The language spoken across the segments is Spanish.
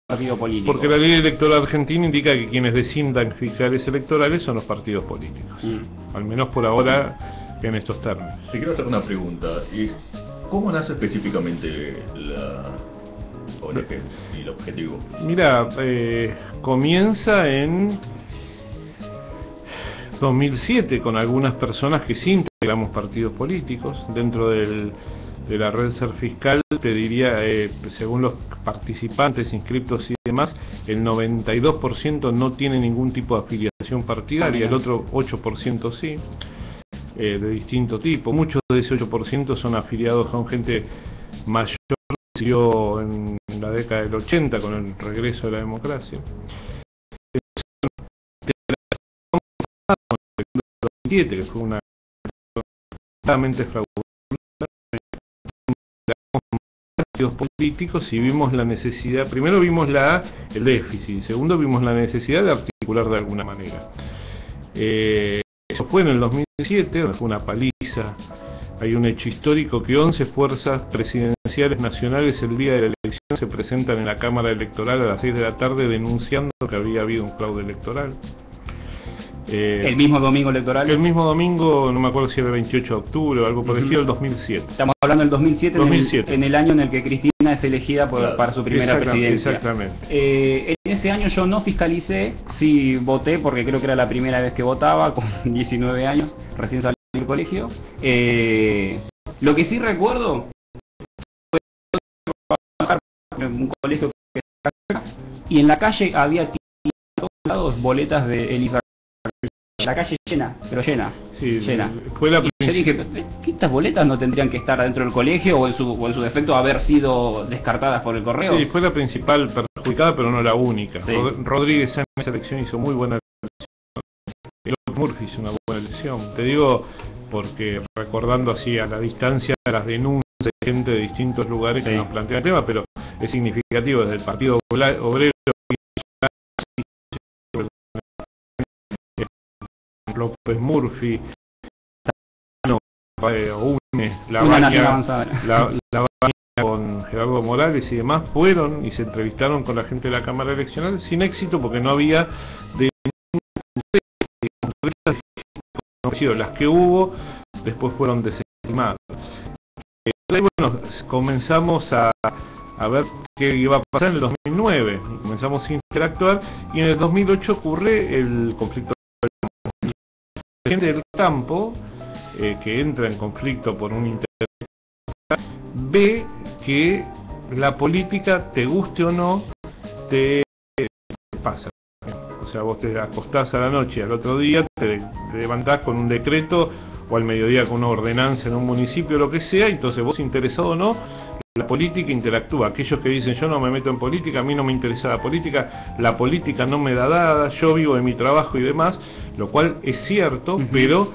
partido político. Porque la ley electoral argentina indica que quienes designan fiscales electorales son los partidos políticos. Al menos por ahora en estos términos. Te quiero hacer una pregunta. ¿Cómo nace específicamente la ONG y el objetivo? Mira, comienza en 2007 con algunas personas que sí integramos partidos políticos. Dentro de la red Ser Fiscal, te diría, según los participantes, inscriptos y demás, el 92% no tiene ningún tipo de afiliación partidaria, el otro 8% sí, de distinto tipo. Muchos de ese 8% son afiliados, son gente mayor que se dio en la década del 80 con el regreso de la democracia. Que fue una totalmente fraudulenta, partidos políticos, y vimos la necesidad, primero vimos el déficit, segundo vimos la necesidad de articular de alguna manera. Eso fue en el 2007, fue una paliza. Hay un hecho histórico que 11 fuerzas presidenciales nacionales el día de la elección se presentan en la Cámara Electoral a las 6 de la tarde denunciando que había habido un fraude electoral. ¿El mismo domingo electoral? El mismo domingo, no me acuerdo si era el 28 de octubre o algo por el estilo, el 2007. Estamos hablando del 2007, en el año en el que Cristina es elegida para su primera presidencia. Exactamente. En ese año yo no fiscalicé, sí voté porque creo que era la primera vez que votaba, con 19 años, recién salí del colegio. Lo que sí recuerdo fue un colegio que y en la calle había a todos lados boletas de Elisa. La calle llena, pero llena. Sí, llena. Fue la y yo dije, ¿qué estas boletas no tendrían que estar dentro del colegio o en su defecto haber sido descartadas por el correo? Sí, fue la principal perjudicada, pero no la única. Sí. Rodríguez en esa elección hizo muy buena elección. Murphy hizo una buena elección. Te digo porque recordando así a la distancia las denuncias de gente de distintos lugares que nos plantean el tema, pero es significativo desde el Partido Obrero, López Murphy, UNE, la Baña con Gerardo Morales y demás, fueron y se entrevistaron con la gente de la Cámara Electoral sin éxito porque no había de las que hubo, después fueron desestimadas. Bueno, comenzamos a ver qué iba a pasar en el 2009, comenzamos a interactuar y en el 2008 ocurre el conflicto. La gente del campo que entra en conflicto por un interés ve que la política, te guste o no, te pasa. O sea, vos te acostás a la noche y al otro día te levantás con un decreto o al mediodía con una ordenanza en un municipio, lo que sea, entonces vos, interesado o no, la política interactúa. Aquellos que dicen yo no me meto en política, a mí no me interesa la política no me da nada, yo vivo de mi trabajo y demás, lo cual es cierto, pero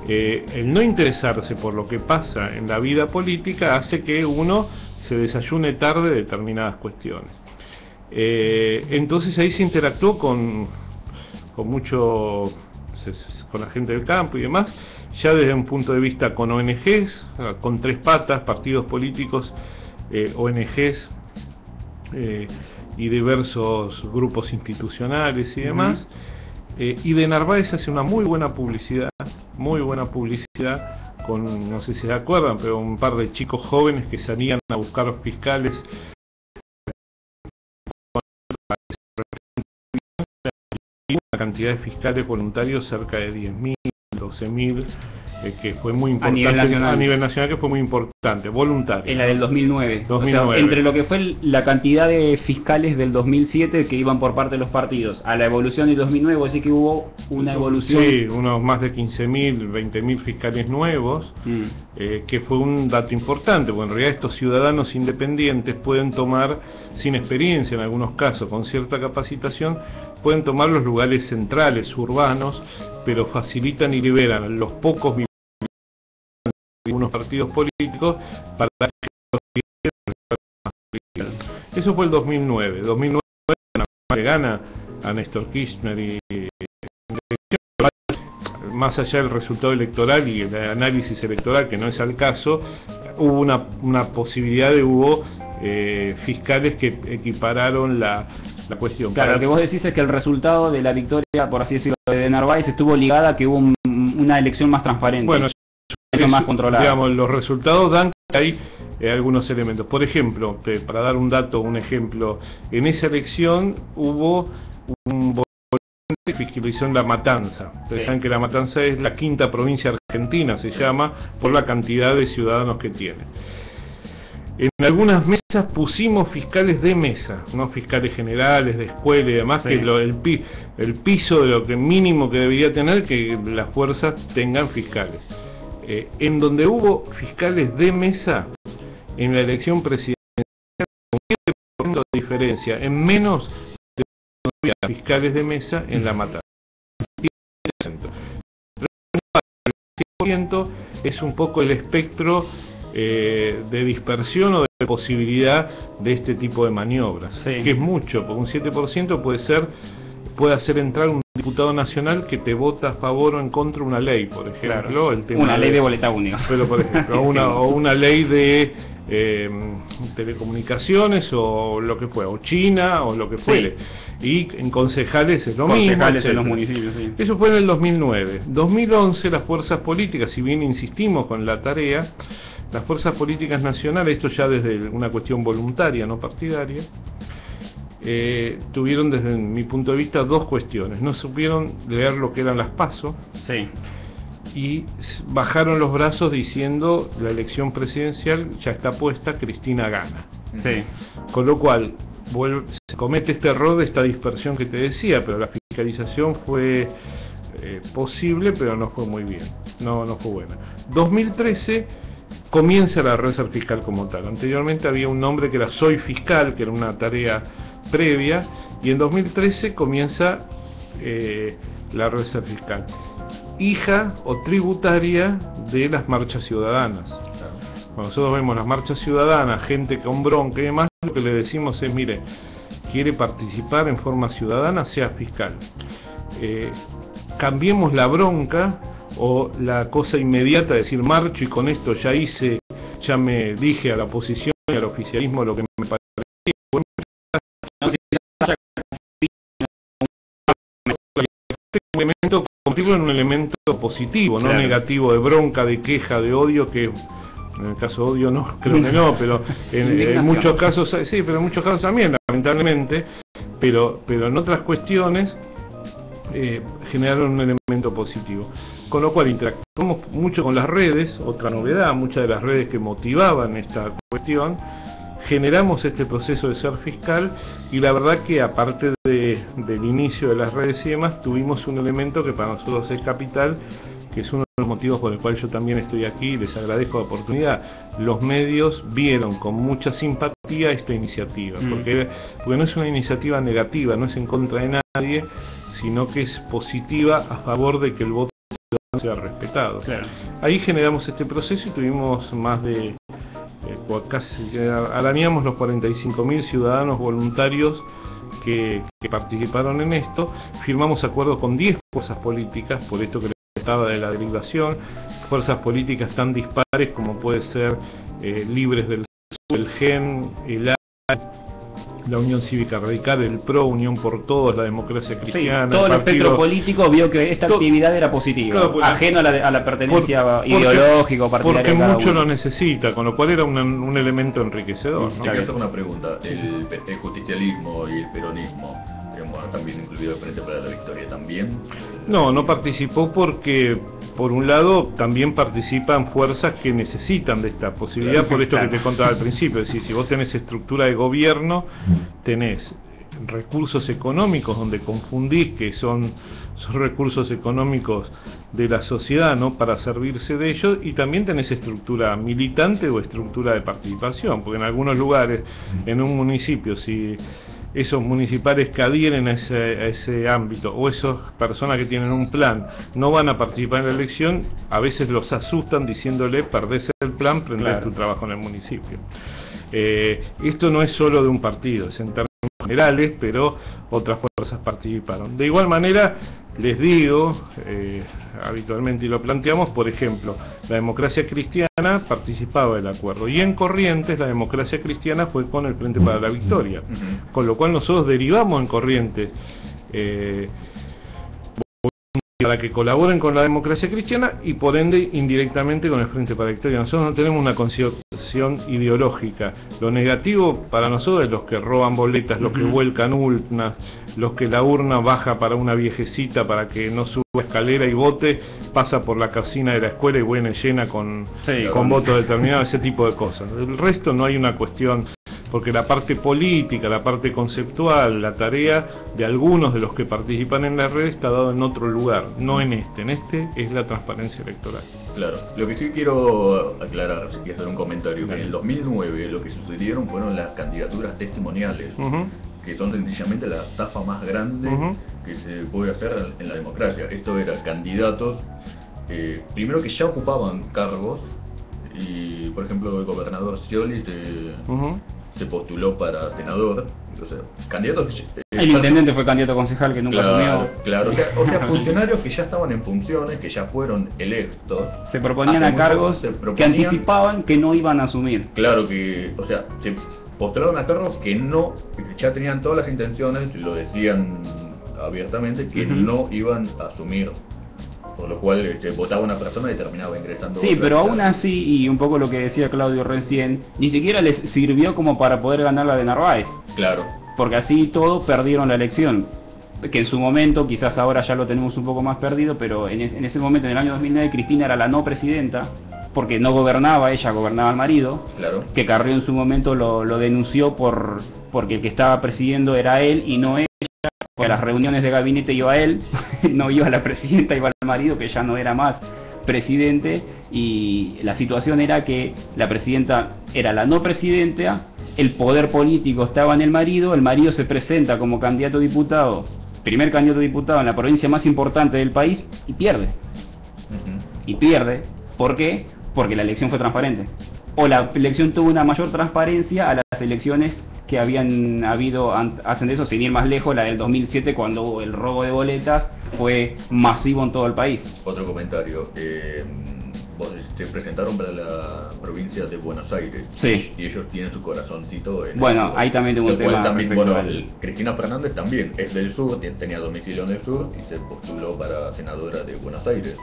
el no interesarse por lo que pasa en la vida política hace que uno se desayune tarde determinadas cuestiones. Entonces ahí se interactuó con la gente del campo y demás, ya desde un punto de vista con ONGs, con tres patas, partidos políticos, ONGs y diversos grupos institucionales y demás. Y de Narváez hace una muy buena publicidad con, no sé si se acuerdan, pero un par de chicos jóvenes que salían a buscar fiscales una cantidad de fiscales voluntarios cerca de 10.000, 12.000, que fue muy importante a nivel nacional, que fue muy importante, voluntario. En la del 2009. O sea, entre lo que fue la cantidad de fiscales del 2007 que iban por parte de los partidos a la evolución del 2009, así que hubo una evolución. Sí, unos más de 15.000, 20.000 fiscales nuevos, que fue un dato importante, porque en realidad estos ciudadanos independientes pueden tomar, sin experiencia en algunos casos, con cierta capacitación, pueden tomar los lugares centrales, urbanos, pero facilitan y liberan los pocos de algunos partidos políticos para que eso fue el 2009. 2009 gana a Néstor Kirchner y más allá del resultado electoral y el análisis electoral, que no es al caso, hubo una posibilidad de fiscales que equipararon la cuestión. Claro, lo que vos decís es que el resultado de la victoria, por así decirlo, de Narváez estuvo ligada a que hubo una elección más transparente. Bueno, más controlada. Digamos, los resultados dan que hay algunos elementos. Por ejemplo, para dar un dato, un ejemplo, en esa elección hubo un votante que fiscalizó en La Matanza. Ustedes saben que La Matanza es la quinta provincia argentina, se llama, por la cantidad de ciudadanos que tiene. En algunas mesas pusimos fiscales de mesa, no fiscales generales, de escuela y demás, que el piso de lo que mínimo que debería tener, que las fuerzas tengan fiscales. En donde hubo fiscales de mesa, en la elección presidencial, con 7% de diferencia, en menos de fiscales de mesa en La Matanza. 10% es un poco el espectro de dispersión o de posibilidad de este tipo de maniobras, que es mucho, porque un 7% puede hacer entrar un diputado nacional que te vota a favor o en contra de una ley, por ejemplo, el tema ley de boleta única, pero por ejemplo, o una ley de telecomunicaciones o lo que fuera, o China o lo que fuere. Y en concejales es lo mismo, en los municipios, Eso fue en el 2009. 2011 las fuerzas políticas, si bien insistimos con la tarea, las fuerzas políticas nacionales, esto ya desde una cuestión voluntaria, no partidaria, tuvieron desde mi punto de vista dos cuestiones. No supieron leer lo que eran las PASO y bajaron los brazos diciendo la elección presidencial ya está puesta, Cristina gana. Con lo cual se comete este error de esta dispersión que te decía, pero la fiscalización fue posible, pero no fue muy bien, no fue buena. 2013 comienza la red fiscal como tal. Anteriormente había un nombre que era Soy Fiscal, que era una tarea previa, y en 2013 comienza la red fiscal, hija o tributaria de las marchas ciudadanas. Cuando nosotros vemos las marchas ciudadanas, gente con bronca y demás, lo que le decimos es, mire, quiere participar en forma ciudadana, sea fiscal. Cambiemos la bronca o la cosa inmediata de decir marcho y con esto ya me dije a la oposición y al oficialismo lo que me parece. Convertirlo en un elemento positivo, no negativo, de bronca, de queja, de odio, que en el caso de odio no, creo que no, pero en muchos casos, pero en muchos casos también, lamentablemente, pero en otras cuestiones generaron un elemento positivo. Con lo cual interactuamos mucho con las redes, otra novedad, muchas de las redes que motivaban esta cuestión, generamos este proceso de ser fiscal, y la verdad que aparte del inicio de las redes y demás, tuvimos un elemento que para nosotros es capital, que es uno de los motivos por el cual yo también estoy aquí y les agradezco la oportunidad. Los medios vieron con mucha simpatía esta iniciativa, porque no es una iniciativa negativa, no es en contra de nadie, sino que es positiva a favor de que el voto sea respetado. Ahí generamos este proceso y tuvimos más de casi arañamos los 45.000 ciudadanos voluntarios que participaron en esto. Firmamos acuerdos con 10 fuerzas políticas, por esto que les estaba de la derivación, fuerzas políticas tan dispares como puede ser Libres del Sur, el GEN, el A, la Unión Cívica Radical, el PRO, Unión por Todos, la Democracia Cristiana. Todo el espectro político vio que esta actividad era positiva, ajeno a la pertenencia ideológica o partidaria. Porque mucho lo necesita, con lo cual era un elemento enriquecedor. ¿No? Quiero hacer una pregunta. El justicialismo y el peronismo, también incluido el Frente para la Victoria, ¿también? No participó porque, por un lado, también participan fuerzas que necesitan de esta posibilidad, por esto que te contaba al principio. Es decir, si vos tenés estructura de gobierno, tenés recursos económicos donde confundís que son recursos económicos de la sociedad, ¿no?, para servirse de ellos, y también tenés estructura militante o estructura de participación, porque en algunos lugares, en un municipio, si esos municipales que adhieren a ese ámbito o esas personas que tienen un plan no van a participar en la elección, a veces los asustan diciéndole perdés el plan, prendés tu trabajo en el municipio. Esto no es solo de un partido, es en términos generales, pero otras fuerzas participaron. De igual manera, les digo, habitualmente y lo planteamos, por ejemplo, la Democracia Cristiana participaba del acuerdo, y en Corrientes la Democracia Cristiana fue con el Frente para la Victoria, con lo cual nosotros derivamos en Corrientes para que colaboren con la Democracia Cristiana y por ende indirectamente con el Frente para la Victoria. Nosotros no tenemos una concepción ideológica. Lo negativo para nosotros es los que roban boletas, los que vuelcan urnas, los que la urna baja para una viejecita para que no suba escalera y vote, pasa por la cocina de la escuela y viene llena con votos determinados, ese tipo de cosas. El resto no hay una cuestión, porque la parte política, la parte conceptual, la tarea de algunos de los que participan en la red está dado en otro lugar, no en este. En este es la transparencia electoral. Claro, lo que sí quiero aclarar, si quiero hacer un comentario, que en el 2009 lo que sucedieron fueron las candidaturas testimoniales, que son sencillamente la estafa más grande que se puede hacer en la democracia. Esto era candidatos, primero que ya ocupaban cargos, y por ejemplo el gobernador Scioli se postuló para senador, o sea, candidatos que el intendente fue candidato a concejal que nunca asumió. Claro, o sea, funcionarios que ya estaban en funciones, que ya fueron electos, se proponían a cargos que anticipaban que no iban a asumir. Claro que, o sea, se postularon a cargos que no, ya tenían todas las intenciones, lo decían abiertamente, que no iban a asumir. Por lo cual votaba una persona y terminaba ingresando. Sí, pero aún así, y un poco lo que decía Claudio recién, ni siquiera les sirvió como para poder ganar la de Narváez. Claro. Porque así todo perdieron la elección. Que en su momento, quizás ahora ya lo tenemos un poco más perdido, pero en ese momento, en el año 2009, Cristina era la no presidenta, porque no gobernaba, ella gobernaba el marido. Claro. Que Carrió en su momento lo denunció porque el que estaba presidiendo era él y no ella. Porque a las reuniones de gabinete iba él, no iba la presidenta, iba el marido, que ya no era más presidente, y la situación era que la presidenta era la no presidenta, el poder político estaba en el marido se presenta como candidato a diputado, primer candidato a diputado en la provincia más importante del país, y pierde. Y pierde, ¿por qué? Porque la elección fue transparente. O la elección tuvo una mayor transparencia a las elecciones que habían habido hacen de eso, sin ir más lejos, la del 2007, cuando el robo de boletas fue masivo en todo el país. Otro comentario, vos se presentaron para la provincia de Buenos Aires, sí, y ellos tienen su corazoncito en bueno, ahí también tengo un tema también, Cristina Fernández también es del sur, tenía domicilio en el sur y se postuló para senadora de Buenos Aires.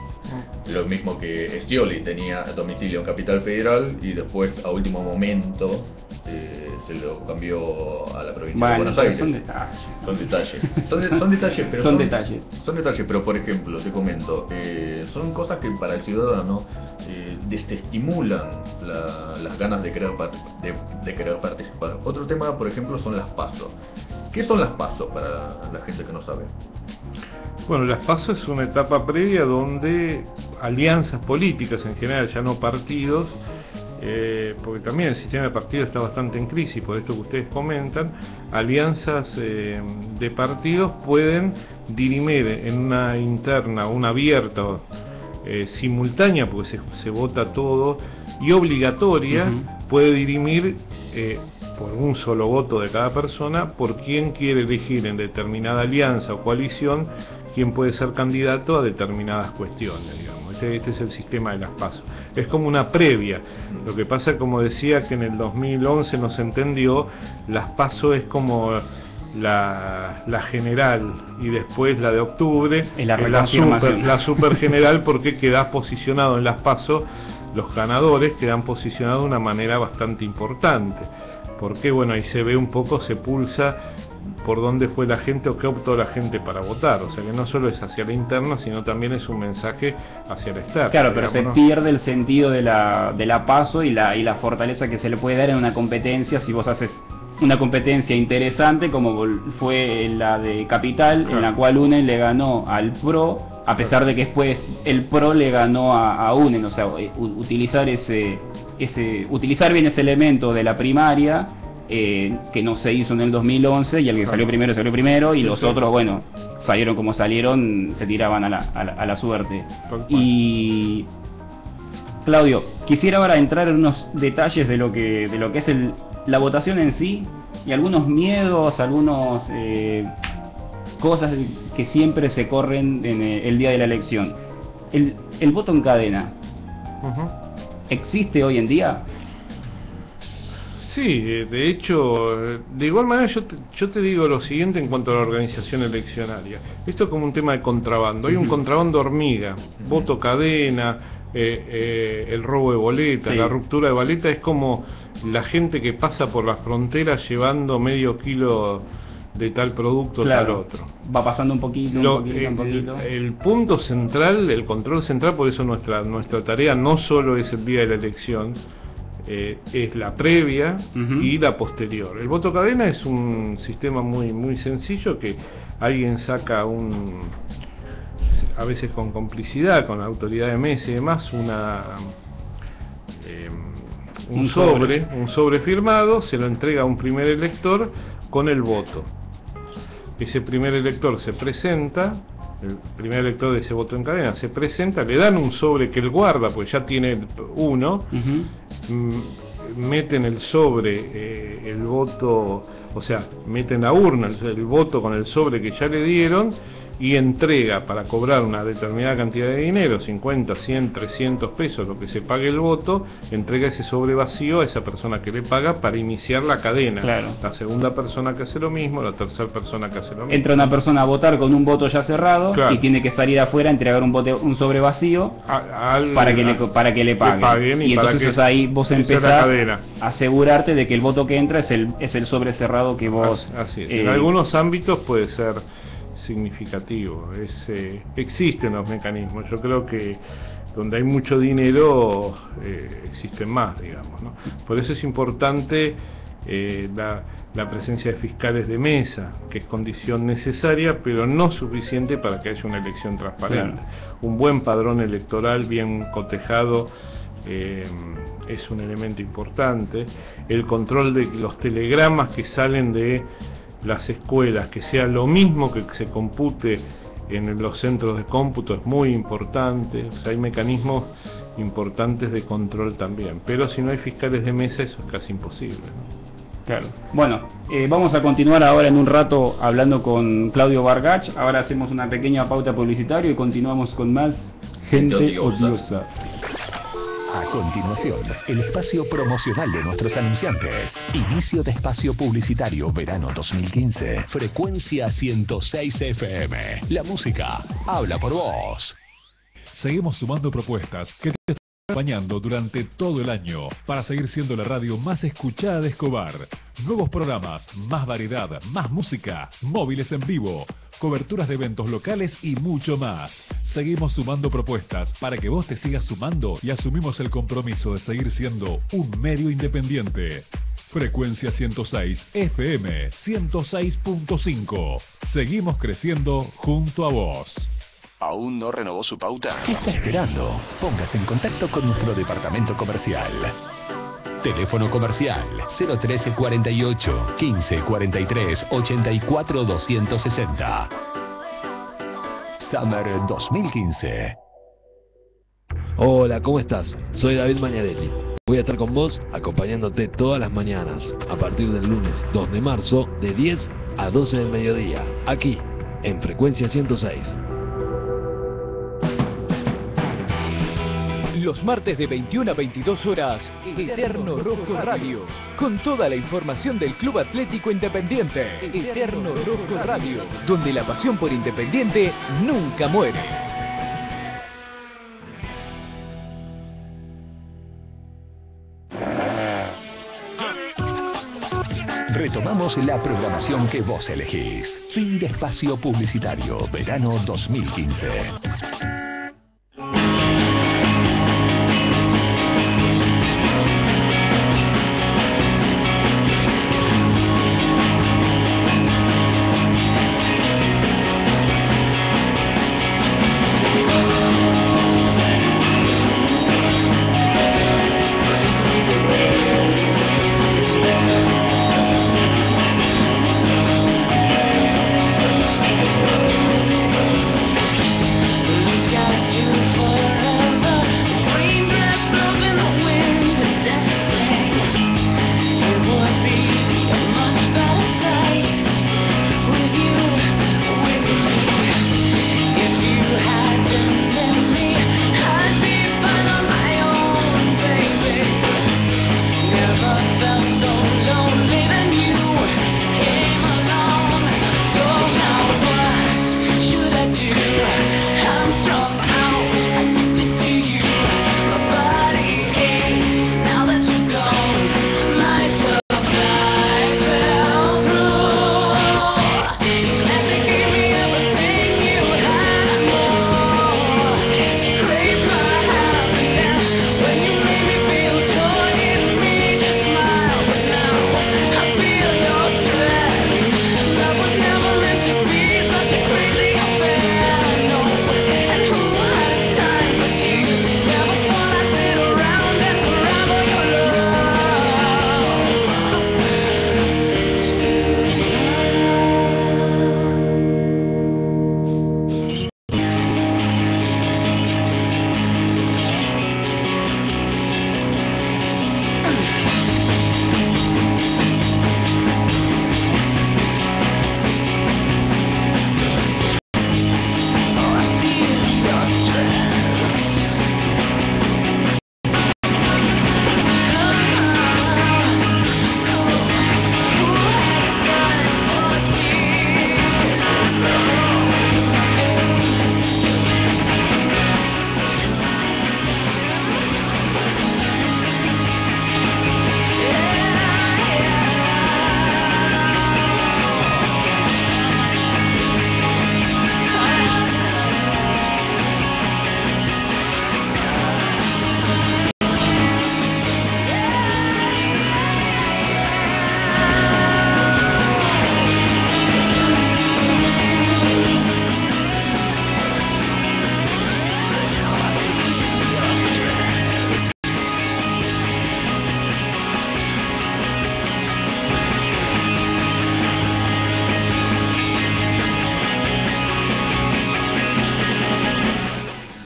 Lo mismo que Scioli, tenía domicilio en Capital Federal y después a último momento se lo cambió a la provincia de Buenos Aires. Son detalles, pero son detalles. Son detalles, pero por ejemplo, te comento, son cosas que para el ciudadano desestimulan las ganas de querer participar. Otro tema, por ejemplo, son las PASO. ¿Qué son las PASO para la gente que no sabe? Bueno, las PASO es una etapa previa donde alianzas políticas en general, ya no partidos, porque también el sistema de partidos está bastante en crisis, por esto que ustedes comentan, alianzas de partidos pueden dirimir en una interna, una abierta, simultánea, porque se vota todo, y obligatoria, puede dirimir por un solo voto de cada persona por quién quiere elegir en determinada alianza o coalición, quién puede ser candidato a determinadas cuestiones, digamos. Este es el sistema de las PASO. Es como una previa. Lo que pasa, como decía, que en el 2011 no se entendió, las PASO es como la general y después la de octubre, la super general, porque quedás posicionado en las PASO, los ganadores quedan posicionados de una manera bastante importante. Porque bueno, ahí se ve un poco, se pulsa por dónde fue la gente o qué optó la gente para votar. O sea que no solo es hacia la interna, sino también es un mensaje hacia la externa. Claro, pero se pierde el sentido de la PASO y la fortaleza que se le puede dar en una competencia si vos haces una competencia interesante como fue la de Capital, en la cual UNEN le ganó al PRO, a pesar de que después el PRO le ganó a UNEN. O sea, utilizar utilizar bien ese elemento de la primaria, que no se hizo en el 2011, y el que salió primero, y los otros, bueno, salieron como salieron, se tiraban a la suerte. Y Claudio, quisiera ahora entrar en unos detalles de lo que es la votación en sí, algunos miedos, algunos cosas que siempre se corren en el día de la elección. El voto en cadena, ¿existe hoy en día? Sí, de hecho, de igual manera yo te digo lo siguiente en cuanto a la organización eleccionaria. Esto es como un tema de contrabando. Hay un contrabando hormiga, voto cadena, el robo de boleta, la ruptura de boleta. Es como la gente que pasa por las fronteras llevando medio kilo de tal producto, tal otro. Va pasando un poquito. El punto central, el control central, por eso nuestra tarea no solo es el día de la elección, es la previa y la posterior. El voto cadena es un sistema muy sencillo que alguien saca a veces con complicidad con la autoridad de mesa y demás, un sobre firmado, se lo entrega a un primer elector con el voto. Ese primer elector se presenta, el primer elector de ese voto en cadena se presenta, le dan un sobre que él guarda, pues ya tiene uno, meten el sobre, el voto, o sea, meten la urna, el voto con el sobre que ya le dieron, y entrega para cobrar una determinada cantidad de dinero, 50, 100, 300 pesos, lo que se pague el voto, entrega ese sobre vacío a esa persona que le paga para iniciar la cadena. La segunda persona que hace lo mismo, la tercera persona que hace lo mismo. Entra una persona a votar con un voto ya cerrado y tiene que salir afuera a entregar un sobre vacío para que le paguen. Y entonces ahí vos empezás a asegurarte de que el voto que entra es el sobre cerrado que vos... Así es. En algunos ámbitos puede ser significativo, existen los mecanismos. Yo creo que donde hay mucho dinero existen más, digamos, ¿no? Por eso es importante la presencia de fiscales de mesa, que es condición necesaria pero no suficiente para que haya una elección transparente. Un buen padrón electoral bien cotejado es un elemento importante. El control de los telegramas que salen de las escuelas, que sea lo mismo que se compute en los centros de cómputo, es muy importante. O sea, hay mecanismos importantes de control también, pero si no hay fiscales de mesa eso es casi imposible, ¿no? Bueno, vamos a continuar ahora en un rato hablando con Claudio Bargach. Ahora hacemos una pequeña pauta publicitaria y continuamos con más Gente Odiosa. A continuación, el espacio promocional de nuestros anunciantes. Inicio de espacio publicitario verano 2015. Frecuencia 106 FM. La música habla por vos. Seguimos sumando propuestas que te están acompañando durante todo el año para seguir siendo la radio más escuchada de Escobar. Nuevos programas, más variedad, más música, móviles en vivo, coberturas de eventos locales y mucho más. Seguimos sumando propuestas para que vos te sigas sumando y asumimos el compromiso de seguir siendo un medio independiente. Frecuencia 106 FM 106.5. Seguimos creciendo junto a vos. ¿Aún no renovó su pauta? ¿Qué está esperando? Póngase en contacto con nuestro departamento comercial. Teléfono comercial 01348 1543 84 260. Summer 2015. Hola, ¿cómo estás? Soy David Mañarelli. Voy a estar con vos acompañándote todas las mañanas a partir del lunes 2 de marzo de 10 a 12 del mediodía, aquí en Frecuencia 106. Los martes de 21 a 22 horas, Eterno Rojo Radio, con toda la información del Club Atlético Independiente. Eterno Rojo Radio, donde la pasión por Independiente nunca muere. Retomamos la programación que vos elegís. Fin de espacio publicitario, verano 2015.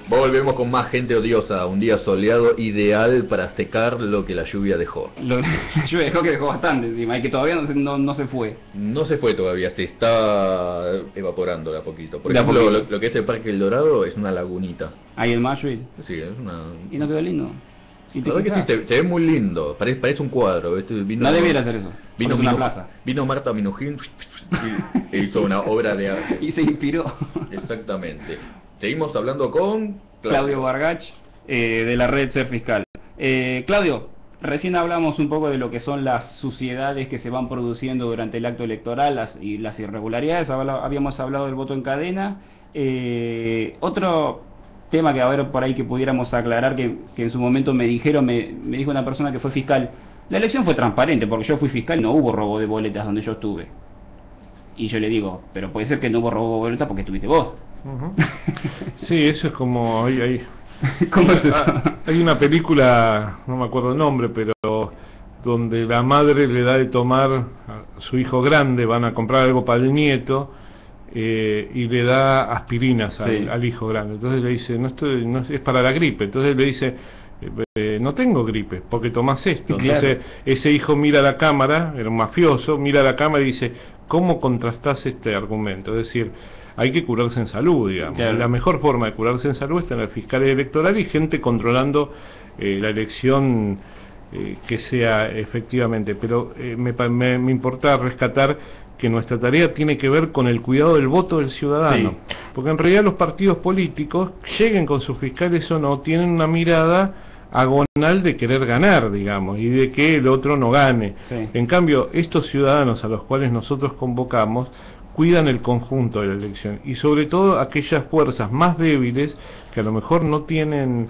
Volvemos con más gente odiosa, un día soleado ideal para secar lo que la lluvia dejó. La lluvia dejó bastante encima, y que todavía no se fue. No se fue todavía, se está evaporando de a poquito. Por De a ejemplo, poquito. lo que es el Parque El Dorado es una lagunita. Ahí el mayo y Sí, es una... no quedó lindo. ¿Y te La verdad que fijas? sí, se ve muy lindo, parece un cuadro. Vino, No debiera hacer eso. Vino, porque es una Minu- plaza. vino Marta Minujín y hizo una obra de arte. Y se inspiró. Exactamente. Seguimos hablando con Claudio Bargach, de la red Ser Fiscal. Claudio, recién hablamos un poco de lo que son las suciedades que se van produciendo durante el acto electoral y las irregularidades. Habíamos hablado del voto en cadena. Otro tema que a ver por ahí que pudiéramos aclarar, que en su momento me dijo una persona que fue fiscal. La elección fue transparente porque yo fui fiscal y no hubo robo de boletas donde yo estuve. Y yo le digo, pero puede ser que no hubo robo de boletas porque estuviste vos. Sí, eso es como... ¿Cómo es eso? Hay una película, no me acuerdo el nombre, pero donde la madre le da de tomar a su hijo grande, van a comprar algo para el nieto, y le da aspirinas al hijo grande. Entonces le dice, no es para la gripe. Entonces le dice, no tengo gripe, porque tomás esto. Claro. Entonces ese hijo mira a la cámara, era un mafioso, mira a la cámara y dice, ¿cómo contrastás este argumento? Es decir, hay que curarse en salud, digamos. Claro. La mejor forma de curarse en salud es tener fiscales electorales y gente controlando la elección, que sea efectivamente. Pero me importa rescatar que nuestra tarea tiene que ver con el cuidado del voto del ciudadano. Sí. Porque en realidad los partidos políticos, lleguen con sus fiscales o no, tienen una mirada agonal de querer ganar, digamos, y de que el otro no gane. Sí. En cambio, estos ciudadanos a los cuales nosotros convocamos cuidan el conjunto de la elección, y sobre todo aquellas fuerzas más débiles que a lo mejor no tienen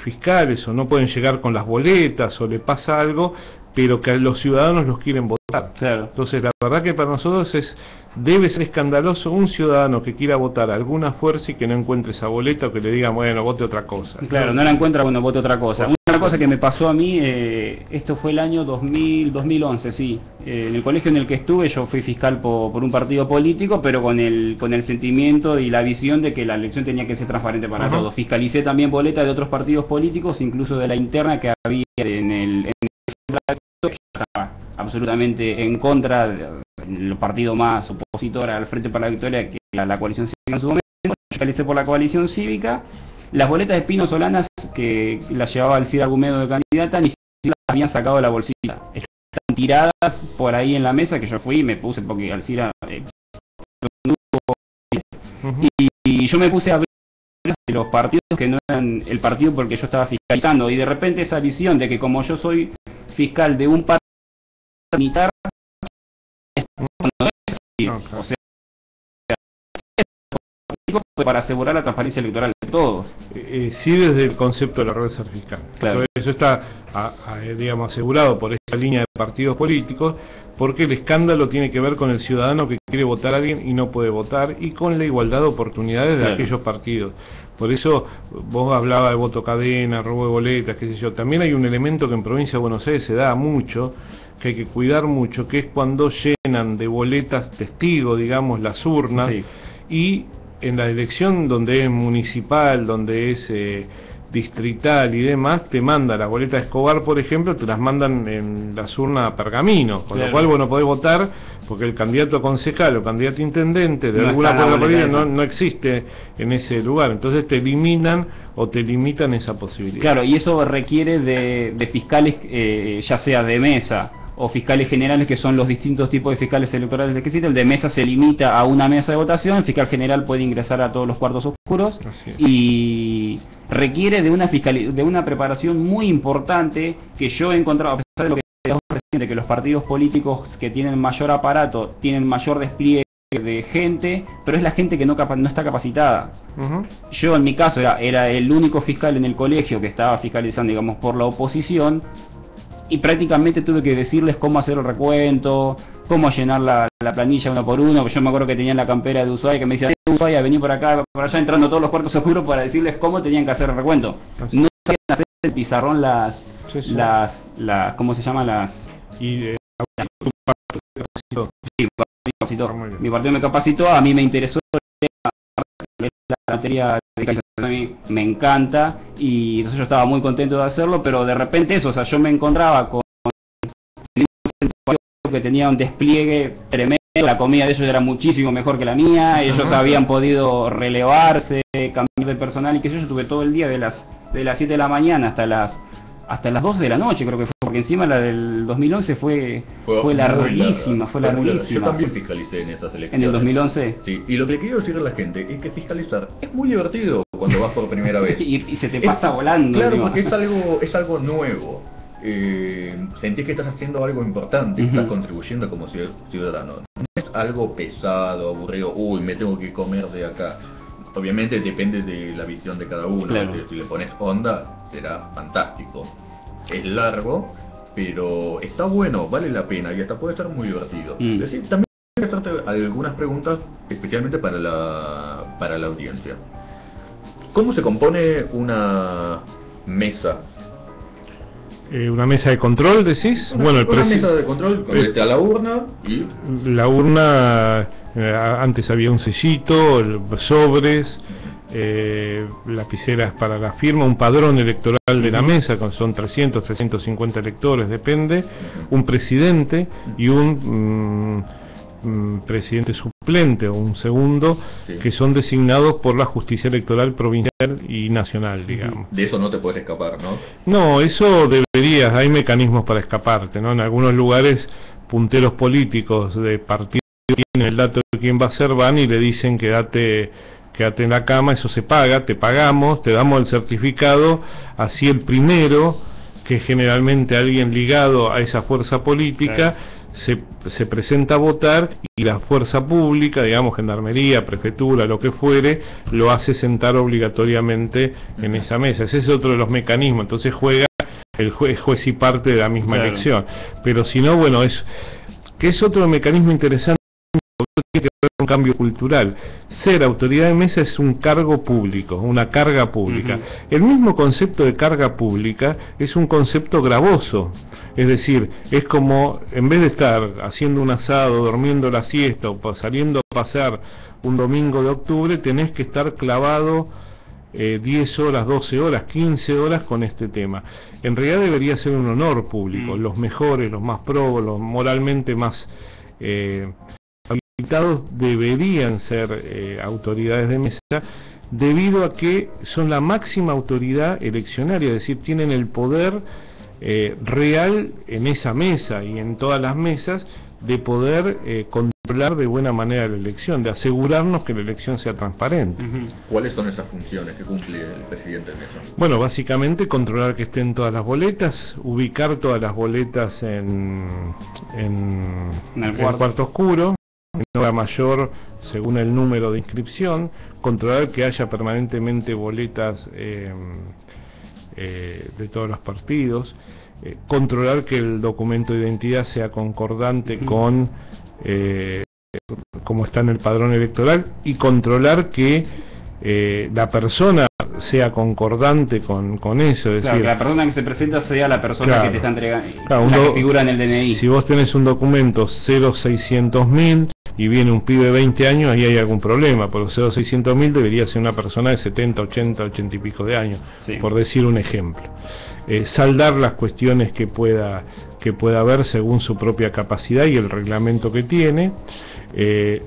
fiscales o no pueden llegar con las boletas o le pasa algo, pero que a los ciudadanos los quieren votar. Claro. Entonces la verdad que para nosotros debe ser escandaloso un ciudadano que quiera votar a alguna fuerza y que no encuentre esa boleta o que le digan, bueno, vote otra cosa. Claro, no la encuentra, bueno, vote otra cosa. Una cosa que me pasó a mí, esto fue el año 2011, sí. En el colegio en el que estuve yo fui fiscal por un partido político, pero con el sentimiento y la visión de que la elección tenía que ser transparente para todos. Fiscalicé también boletas de otros partidos políticos, incluso de la interna que había en el que estaba absolutamente en contra del partido más opositor al Frente para la Victoria, que era la coalición cívica en su momento. Yo fiscalicé por la coalición cívica. Las boletas de Pino Solanas, que las llevaba Alcira Argumedo de candidata, ni siquiera las habían sacado de la bolsita. Están tiradas por ahí en la mesa, que yo fui y me puse porque Alcira... y yo me puse a ver de los partidos que no eran el partido porque yo estaba fiscalizando, y de repente esa visión de que como yo soy fiscal de un partido militar, no es así. O sea, para asegurar la transparencia electoral de todos. Sí, desde el concepto de la red Ser Fiscal. Claro. Eso está, digamos, asegurado por esta línea de partidos políticos, porque el escándalo tiene que ver con el ciudadano que quiere votar a alguien y no puede votar, y con la igualdad de oportunidades de aquellos partidos. Por eso vos hablabas de voto cadena, robo de boletas, qué sé yo. También hay un elemento que en Provincia de Buenos Aires se da mucho, que hay que cuidar mucho, que es cuando llenan de boletas testigo, digamos, las urnas, Sí. y en la elección donde es municipal, donde es distrital y demás, te manda la boleta de Escobar, por ejemplo, te las mandan en las urnas a pergamino, con lo cual vos no podés votar porque el candidato a concejal o candidato a intendente de No alguna está en la fuerza boleta política esa. no existe en ese lugar. Entonces te eliminan o te limitan esa posibilidad. Claro, y eso requiere de fiscales, ya sea de mesa o fiscales generales, que son los distintos tipos de fiscales electorales que existen. El de mesa se limita a una mesa de votación, el fiscal general puede ingresar a todos los cuartos oscuros, Así es. y requiere de una preparación muy importante que yo he encontrado, a pesar de lo que decíamos recién, de que los partidos políticos que tienen mayor aparato tienen mayor despliegue de gente, pero es la gente que no está capacitada. Yo en mi caso era el único fiscal en el colegio que estaba fiscalizando, digamos, por la oposición, y prácticamente tuve que decirles cómo hacer el recuento, cómo llenar la planilla uno por uno. Yo me acuerdo que tenían la campera de Ushuaia, que me decían, Ushuaia, vení por acá, por allá, entrando a todos los cuartos oscuros para decirles cómo tenían que hacer el recuento. Así. No sabían hacer el pizarrón Sí, sí. ¿cómo se llama? Y Sí, mi partido Muy bien. mi partido me capacitó, a mí me interesó la materia a mí me encanta, y entonces yo estaba muy contento de hacerlo, pero de repente eso, o sea, yo me encontraba con que tenía un despliegue tremendo, la comida de ellos era muchísimo mejor que la mía, ellos habían podido relevarse, cambiar de personal, y que yo tuve todo el día de las 7 de la mañana hasta las 12 de la noche, creo que fue, porque encima la del 2011 fue larguísima, fue larguísima. Yo también fiscalicé en estas elecciones. ¿En el 2011? Sí, y lo que quiero decirle a la gente es que fiscalizar es muy divertido cuando vas por primera vez. y se te pasa volando. Claro, digo. porque es algo nuevo. Sentís que estás haciendo algo importante, estás contribuyendo como ciudadano. No es algo pesado, aburrido, uy, me tengo que comer de acá. Obviamente depende de la visión de cada uno. Claro. Si le pones onda, será fantástico. Es largo, pero está bueno, vale la pena y hasta puede estar muy divertido. Es decir, también voy a hacerte algunas preguntas, especialmente para la audiencia. ¿Cómo se compone una mesa? ¿Una mesa de control, decís? Una mesa de control donde está la urna y... La urna, antes había un sellito, sobres, lapiceras para la firma, un padrón electoral de la mesa, son 300, 350 electores, depende, un presidente y un presidente suplente o un segundo, que son designados por la justicia electoral provincial y nacional, digamos. De eso no te puedes escapar, ¿no? No, eso deberías, hay mecanismos para escaparte, ¿no? En algunos lugares punteros políticos de partidos tienen el dato de quién va a ser, van y le dicen quédate en la cama, eso se paga, te pagamos, te damos el certificado, así el primero, que es generalmente alguien ligado a esa fuerza política, se presenta a votar, y la fuerza pública, digamos gendarmería, prefectura, lo que fuere, lo hace sentar obligatoriamente en esa mesa. Ese es otro de los mecanismos, entonces juega el juez y parte de la misma elección. Pero si no, bueno, que es otro mecanismo interesante, tiene que ver con un cambio cultural. Ser autoridad de mesa es un cargo público, una carga pública. El mismo concepto de carga pública es un concepto gravoso. Es decir, es como, en vez de estar haciendo un asado, durmiendo la siesta o saliendo a pasar un domingo de octubre, tenés que estar clavado 10 horas, 12 horas, 15 horas con este tema. En realidad debería ser un honor público. Los mejores, los más probos, los moralmente más habilitados deberían ser autoridades de mesa, debido a que son la máxima autoridad eleccionaria, es decir, tienen el poder real en esa mesa y en todas las mesas de poder controlar de buena manera la elección, de asegurarnos que la elección sea transparente. ¿Cuáles son esas funciones que cumple el presidente de mesa? Bueno, básicamente controlar que estén todas las boletas, ubicar todas las boletas en el cuarto oscuro, en hora mayor según el número de inscripción, controlar que haya permanentemente boletas de todos los partidos, controlar que el documento de identidad sea concordante con como está en el padrón electoral, y controlar que la persona sea concordante con eso, es decir, que la persona que se presenta sea la persona que te está entregando, la que figura en el DNI. Si vos tenés un documento 0600.000 y viene un pibe de 20 años, ahí hay algún problema, por los 0600.000 debería ser una persona de 70, 80, 80 y pico de años, por decir un ejemplo. Saldar las cuestiones que pueda haber según su propia capacidad y el reglamento que tiene,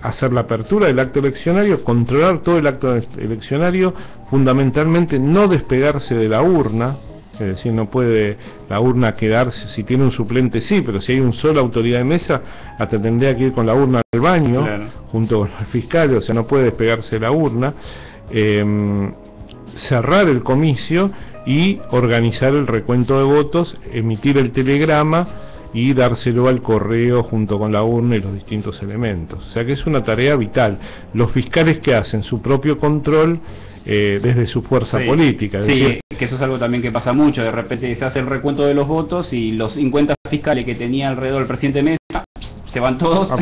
hacer la apertura del acto eleccionario, controlar todo el acto eleccionario, fundamentalmente no despegarse de la urna, es decir, no puede la urna quedarse, si tiene un suplente sí, pero si hay una sola autoridad de mesa, hasta tendría que ir con la urna al baño, junto con el fiscal, o sea, no puede despegarse de la urna, cerrar el comicio y organizar el recuento de votos, emitir el telegrama y dárselo al correo junto con la urna y los distintos elementos. O sea que es una tarea vital. Los fiscales que hacen su propio control desde su fuerza política. Es decir, que eso es algo también que pasa mucho. De repente se hace el recuento de los votos y los 50 fiscales que tenía alrededor el presidente Mesa se van todos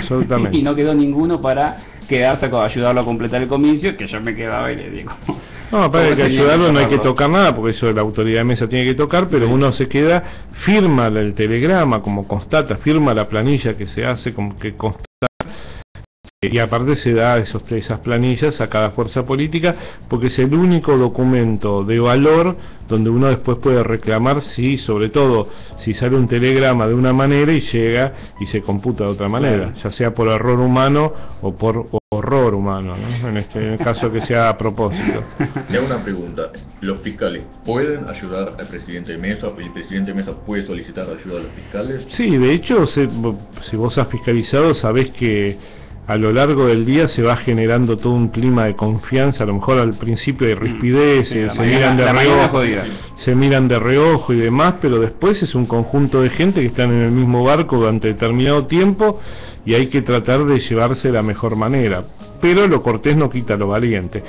y no quedó ninguno para quedarse a ayudarlo a completar el comicio, que yo me quedaba y le digo... No, para que ayudarlo no hay que tocar nada, porque eso la autoridad de mesa tiene que tocar, pero uno se queda, firma el telegrama como constata, firma la planilla que se hace como que constata y aparte se da esas planillas a cada fuerza política, porque es el único documento de valor donde uno después puede reclamar, si, sobre todo, si sale un telegrama de una manera y llega y se computa de otra manera, ya sea por error humano o por horror humano, ¿no? En el caso que sea a propósito. Le hago una pregunta: ¿los fiscales pueden ayudar al presidente Mesa? ¿El presidente Mesa puede solicitar ayuda a los fiscales? Sí, de hecho, si vos has fiscalizado, sabés que a lo largo del día se va generando todo un clima de confianza. A lo mejor al principio hay rispidez, se miran de reojo y demás, pero después es un conjunto de gente que están en el mismo barco durante determinado tiempo y hay que tratar de llevarse de la mejor manera. Pero lo cortés no quita lo valiente.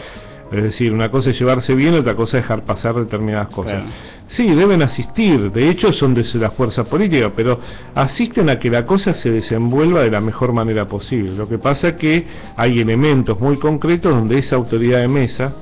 Es decir, una cosa es llevarse bien, otra cosa es dejar pasar determinadas cosas. Claro. Sí, deben asistir, de hecho son de la fuerza política, pero asisten a que la cosa se desenvuelva de la mejor manera posible. Lo que pasa es que hay elementos muy concretos donde esa autoridad de mesa,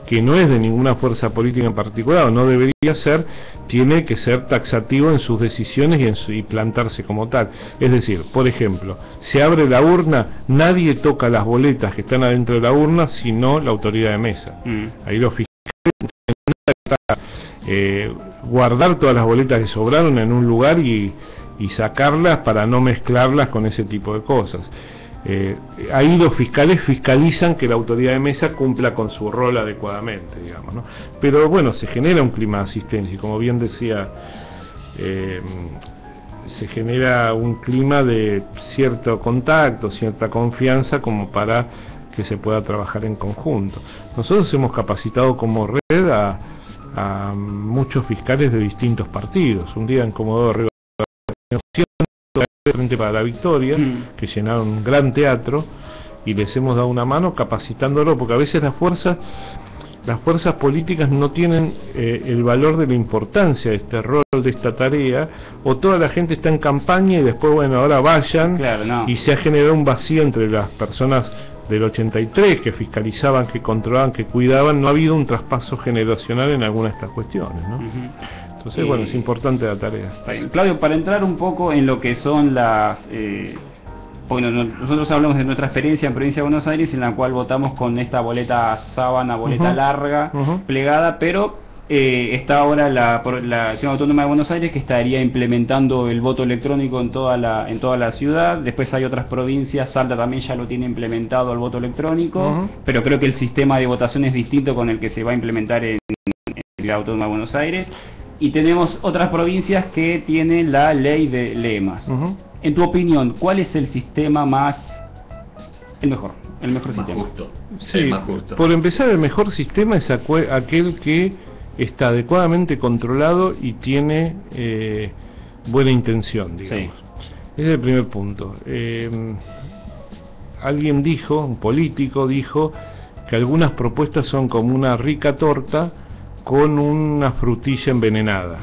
que no es de ninguna fuerza política en particular, o no debería ser, tiene que ser taxativo en sus decisiones y plantarse como tal. Es decir, por ejemplo, se abre la urna, nadie toca las boletas que están adentro de la urna, sino la autoridad de mesa. Ahí los fiscales guardar todas las boletas que sobraron en un lugar y sacarlas para no mezclarlas con ese tipo de cosas. Ahí los fiscales fiscalizan que la autoridad de mesa cumpla con su rol adecuadamente, digamos, ¿no? Pero bueno, se genera un clima de asistencia y, como bien decía, se genera un clima de cierto contacto, cierta confianza, como para que se pueda trabajar en conjunto. Nosotros hemos capacitado como red a muchos fiscales de distintos partidos. Un día en Comodoro Rivadavia, Frente para la Victoria, que llenaron un gran teatro, y les hemos dado una mano capacitándolo, porque a veces las fuerzas políticas no tienen el valor de la importancia de este rol, de esta tarea, o toda la gente está en campaña y después, bueno, ahora vayan, claro, no. Y se ha generado un vacío entre las personas del 83 que fiscalizaban, que controlaban, que cuidaban. No ha habido un traspaso generacional en alguna de estas cuestiones, ¿no? Entonces, bueno, es importante la tarea. Claudio, para entrar un poco en lo que son las... bueno, nosotros hablamos de nuestra experiencia en Provincia de Buenos Aires, en la cual votamos con esta boleta sábana, boleta larga, plegada, pero está ahora la Ciudad Autónoma de Buenos Aires, que estaría implementando el voto electrónico en toda la ciudad. Después hay otras provincias, Salta también ya lo tiene implementado el voto electrónico, pero creo que el sistema de votación es distinto con el que se va a implementar en la Ciudad Autónoma de Buenos Aires. Y tenemos otras provincias que tienen la ley de lemas. En tu opinión, ¿cuál es el sistema el mejor sistema? Justo. Sí, más justo. Por empezar, el mejor sistema es aquel que está adecuadamente controlado y tiene buena intención, digamos. Sí. Ese es el primer punto. Alguien dijo, un político dijo, que algunas propuestas son como una rica torta con una frutilla envenenada,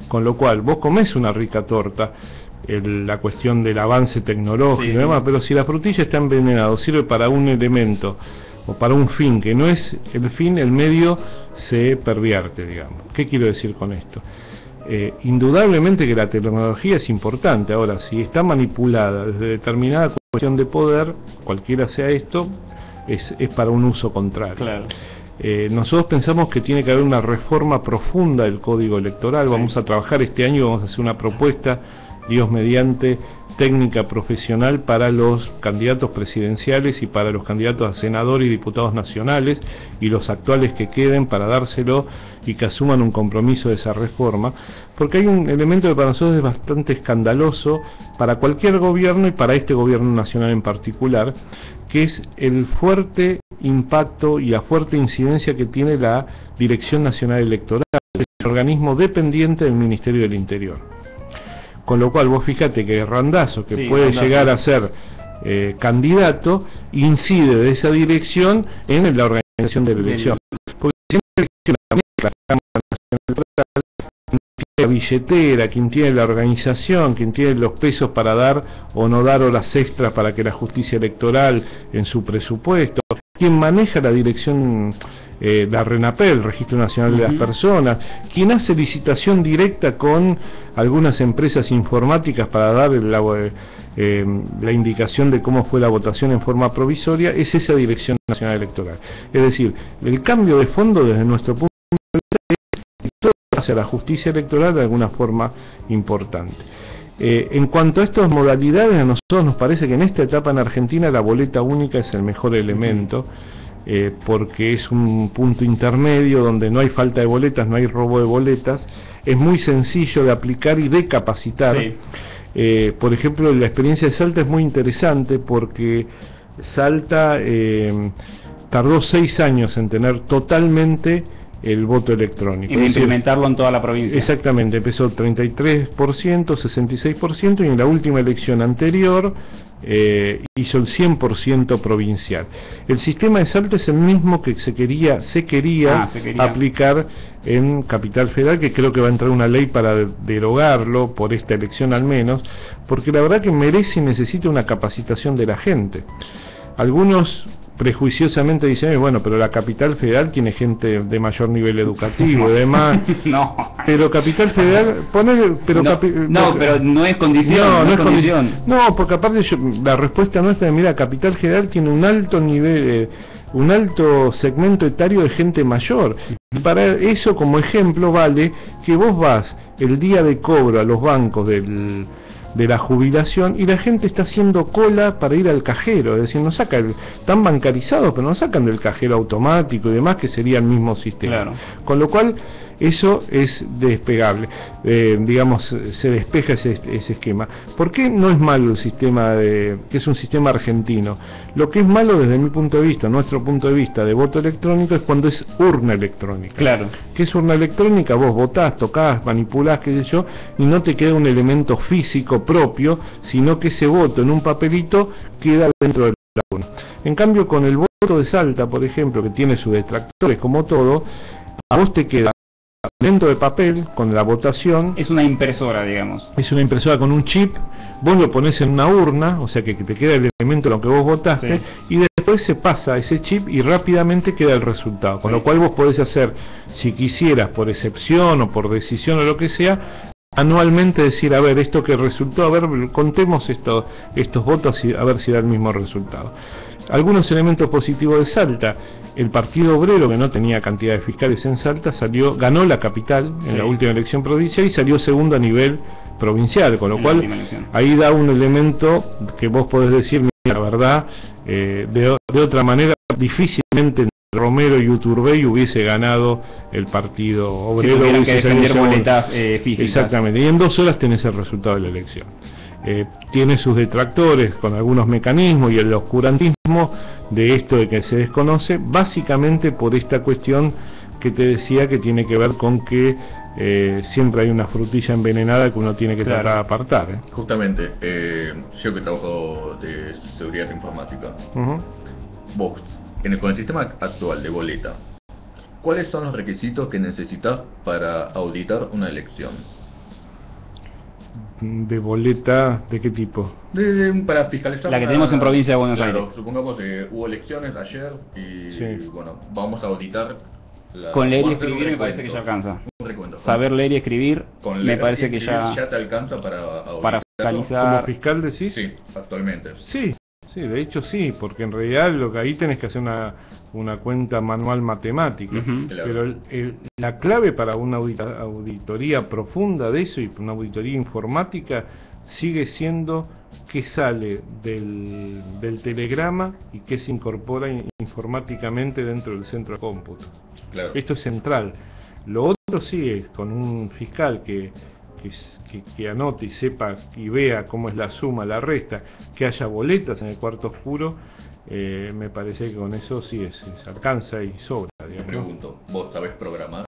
con lo cual vos comés una rica torta, la cuestión del avance tecnológico y demás, pero si la frutilla está envenenada, sirve para un elemento o para un fin que no es el fin, el medio se pervierte, digamos. ¿Qué quiero decir con esto? Indudablemente que la tecnología es importante. Ahora, si está manipulada desde determinada cuestión de poder, cualquiera sea esto, es para un uso contrario. Claro. Nosotros pensamos que tiene que haber una reforma profunda del Código Electoral. Vamos a trabajar este año, vamos a hacer una propuesta, Dios mediante, técnica profesional para los candidatos presidenciales y para los candidatos a senadores y diputados nacionales y los actuales que queden, para dárselo y que asuman un compromiso de esa reforma, porque hay un elemento que para nosotros es bastante escandaloso para cualquier gobierno y para este gobierno nacional en particular, que es el fuerte impacto y la fuerte incidencia que tiene la Dirección Nacional Electoral, el organismo dependiente del Ministerio del Interior. Con lo cual, vos fíjate que Randazzo, que puede llegar a ser candidato, incide de esa dirección en la organización de la elección. Porque siempre la Cámara Nacional Electoral, quien tiene la billetera, quien tiene la organización, quien tiene los pesos para dar o no dar horas extras para que la justicia electoral en su presupuesto, quien maneja la dirección la RENAPE, el Registro Nacional de las Personas, quien hace licitación directa con algunas empresas informáticas para dar la indicación de cómo fue la votación en forma provisoria, es esa Dirección Nacional Electoral. Es decir, el cambio de fondo desde nuestro punto de vista es todo hacia la justicia electoral de alguna forma importante. En cuanto a estas modalidades, a nosotros nos parece que en esta etapa en Argentina la boleta única es el mejor elemento, porque es un punto intermedio donde no hay falta de boletas, no hay robo de boletas, es muy sencillo de aplicar y de capacitar. Sí. Por ejemplo, la experiencia de Salta es muy interesante porque Salta tardó 6 años en tener totalmente el voto electrónico. Y de implementarlo en toda la provincia. Exactamente, empezó 33%, 66%, y en la última elección anterior hizo el 100% provincial. El sistema de Salta es el mismo que se quería aplicar en Capital Federal, que creo que va a entrar una ley para derogarlo, por esta elección al menos, porque la verdad que merece y necesita una capacitación de la gente. Algunos prejuiciosamente dicen, bueno, pero la Capital Federal tiene gente de mayor nivel educativo y demás. No. Pero Capital Federal, pero no es condición. No es condición. No, porque aparte la respuesta nuestra es, mira, Capital Federal tiene un alto nivel, un alto segmento etario de gente mayor. Y para eso, como ejemplo, vale que vos vas el día de cobro a los bancos de la jubilación y la gente está haciendo cola para ir al cajero, es decir, no sacan, están bancarizados, pero no sacan del cajero automático y demás, que sería el mismo sistema. Claro. Con lo cual, eso es despegable, digamos, se despeja ese esquema. ¿Por qué no es malo el sistema que es un sistema argentino? Lo que es malo desde mi punto de vista, nuestro punto de vista de voto electrónico, es cuando es urna electrónica. Claro. ¿Qué es urna electrónica? Vos votás, tocás, manipulás, qué sé yo, y no te queda un elemento físico propio, sino que ese voto en un papelito queda dentro de la urna. En cambio, con el voto de Salta, por ejemplo, que tiene sus detractores como todo, a vos te queda dentro de papel, con la votación. Es una impresora, digamos. Es una impresora con un chip, vos lo pones en una urna, o sea que te queda el elemento en lo que vos votaste, sí. Y después se pasa ese chip y rápidamente queda el resultado. Con lo cual vos podés hacer, si quisieras, por excepción o por decisión o lo que sea, anualmente decir, a ver, esto que resultó, a ver, contemos estos votos y a ver si da el mismo resultado. Algunos elementos positivos de Salta: el Partido Obrero, que no tenía cantidad de fiscales en Salta, ganó la capital en la última elección provincial y salió segundo a nivel provincial, con lo cual ahí da un elemento que vos podés decir, mira, la verdad, de otra manera difícilmente Romero y Uturbey hubiese ganado el Partido Obrero. Si tuvieran que defender boletas físicas. Exactamente, y en 2 horas tenés el resultado de la elección. Tiene sus detractores con algunos mecanismos y el oscurantismo de esto de que se desconoce, básicamente por esta cuestión que te decía, que tiene que ver con que siempre hay una frutilla envenenada que uno tiene que tratar de apartar. Justamente, yo que trabajo de seguridad informática, vos, con el sistema actual de boleta, ¿cuáles son los requisitos que necesitas para auditar una elección? ¿De boleta de qué tipo? Para fiscalizar la que tenemos en provincia de Buenos Aires. Supongamos que hubo elecciones ayer y bueno, vamos a auditar con leer y escribir me parece que ya alcanza. Saber leer y escribir me parece que ya te alcanza para fiscalizar. ¿Como fiscal decís? Sí, actualmente. Sí, de hecho sí, porque en realidad lo que ahí tenés que hacer una cuenta manual matemática, pero la clave para una auditoría profunda de eso y una auditoría informática sigue siendo qué sale del telegrama y qué se incorpora informáticamente dentro del centro de cómputo. Claro. Esto es central. Lo otro sí es con un fiscal que anote y sepa y vea cómo es la suma, la resta, que haya boletas en el cuarto oscuro. Me parece que con eso sí se alcanza y sobra, digamos. Te pregunto, ¿vos sabés programar?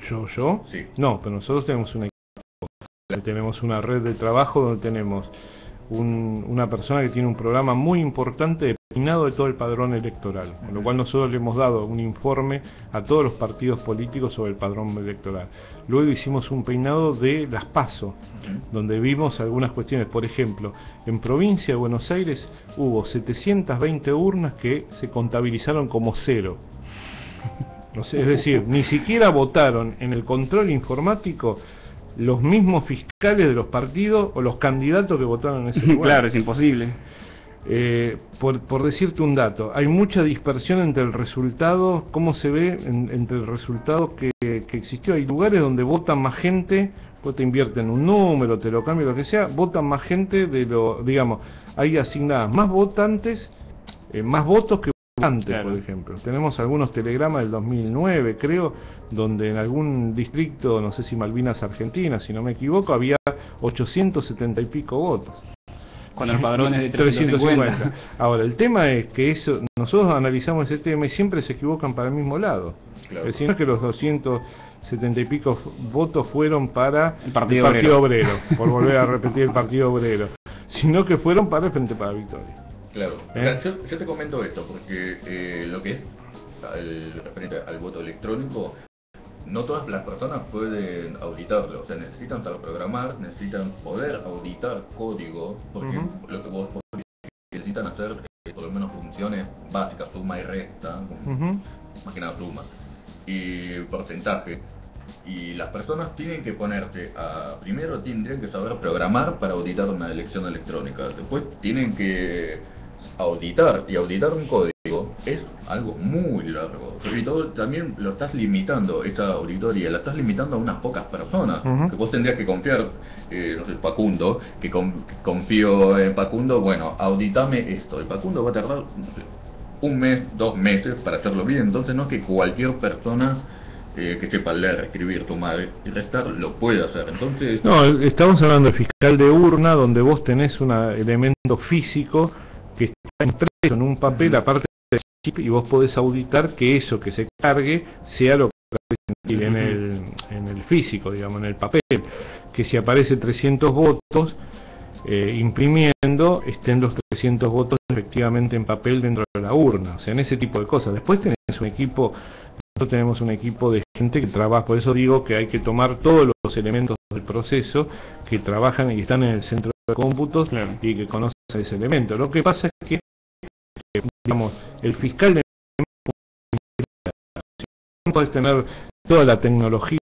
¿Yo? Sí. No, pero nosotros tenemos un equipo, tenemos una red de trabajo donde tenemos una persona que tiene un programa muy importante de peinado de todo el padrón electoral, con lo cual nosotros le hemos dado un informe a todos los partidos políticos sobre el padrón electoral. Luego hicimos un peinado de las PASO, donde vimos algunas cuestiones. Por ejemplo, en provincia de Buenos Aires hubo 720 urnas que se contabilizaron como 0. O sea, es decir, ni siquiera votaron en el control informático los mismos fiscales de los partidos o los candidatos que votaron en ese lugar. Claro, es imposible. Por decirte un dato, hay mucha dispersión entre el resultado, cómo se ve entre el resultado que existió. Hay lugares donde votan más gente, pues te invierten un número, te lo cambian, lo que sea, votan más gente de lo, digamos, hay asignadas más votantes, más votos que votantes, claro. Por ejemplo. Tenemos algunos telegramas del 2009, creo, donde en algún distrito, no sé si Malvinas Argentina, si no me equivoco, había 870 y pico votos. Cuando el padrón es de 350. Ahora, el tema es que eso, nosotros analizamos ese tema y siempre se equivocan para el mismo lado. Claro. Es decir, no es que los 270 y pico votos fueron para el Partido Obrero, por volver a repetir el Partido Obrero, sino que fueron para el Frente para la Victoria. Claro. Yo te comento esto, porque lo que es referente al voto electrónico, no todas las personas pueden auditarlo, o sea, necesitan saber programar, necesitan poder auditar código, porque lo que vos necesitan hacer por lo menos funciones básicas, suma y resta, más que nada suma, y porcentaje, y las personas tienen que ponerse primero tendrían que saber programar para auditar una elección electrónica, después tienen que auditar, y auditar un código es algo muy largo, sobre todo también lo estás limitando, esta auditoría la estás limitando a unas pocas personas, que vos tendrías que confiar, no sé, Facundo, que confío en Facundo, bueno, auditame esto, y Facundo va a tardar, no sé, un mes, 2 meses para hacerlo bien, entonces no es que cualquier persona que sepa leer, escribir, sumar y restar lo puede hacer, entonces... No, estamos hablando de fiscal de urna, donde vos tenés un elemento físico que está impreso en un papel aparte del chip, y vos podés auditar que eso que se cargue sea lo que aparece en el físico, digamos, en el papel, que si aparece 300 votos imprimiendo, estén los 300 votos efectivamente en papel dentro de la urna, o sea, en ese tipo de cosas. Después tenés un equipo, nosotros tenemos un equipo de gente que trabaja, por eso digo que hay que tomar todos los elementos del proceso que trabajan y están en el centro de cómputos, claro, y que conocen ese elemento. Lo que pasa es que, digamos, el fiscal de puedes tener toda la tecnología,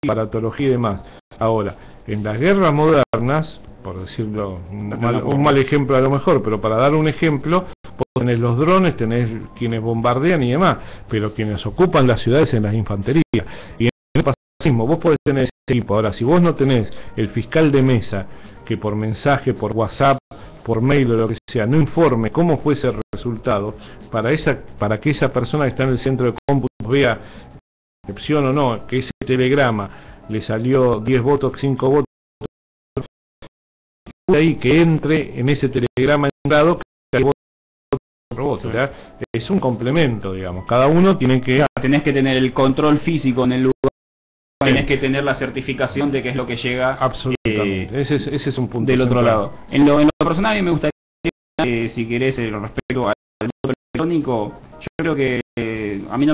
aparatología y demás. Ahora, en las guerras modernas, por decirlo, un mal ejemplo a lo mejor, pero para dar un ejemplo, vos tenés los drones, tenés quienes bombardean y demás, pero quienes ocupan las ciudades en las infanterías. Y en el pasismo, vos podés tener ese equipo. Ahora, si vos no tenés el fiscal de mesa, que por mensaje, por WhatsApp, por mail o lo que sea, no informe cómo fue ese resultado, para que esa persona que está en el centro de cómputo vea, excepción o no, que ese telegrama le salió 10 votos, 5 votos, de ahí que entre en ese telegrama entrado, que el voto, ¿verdad? Es un complemento, digamos, cada uno tiene que... Tenés que tener el control físico en el lugar, tenés que tener la certificación de que es lo que llega. Absolutamente, ese es un punto del central. Otro lado. En lo personal, a mí me gustaría, si querés, respecto al voto electrónico, yo creo que a mí no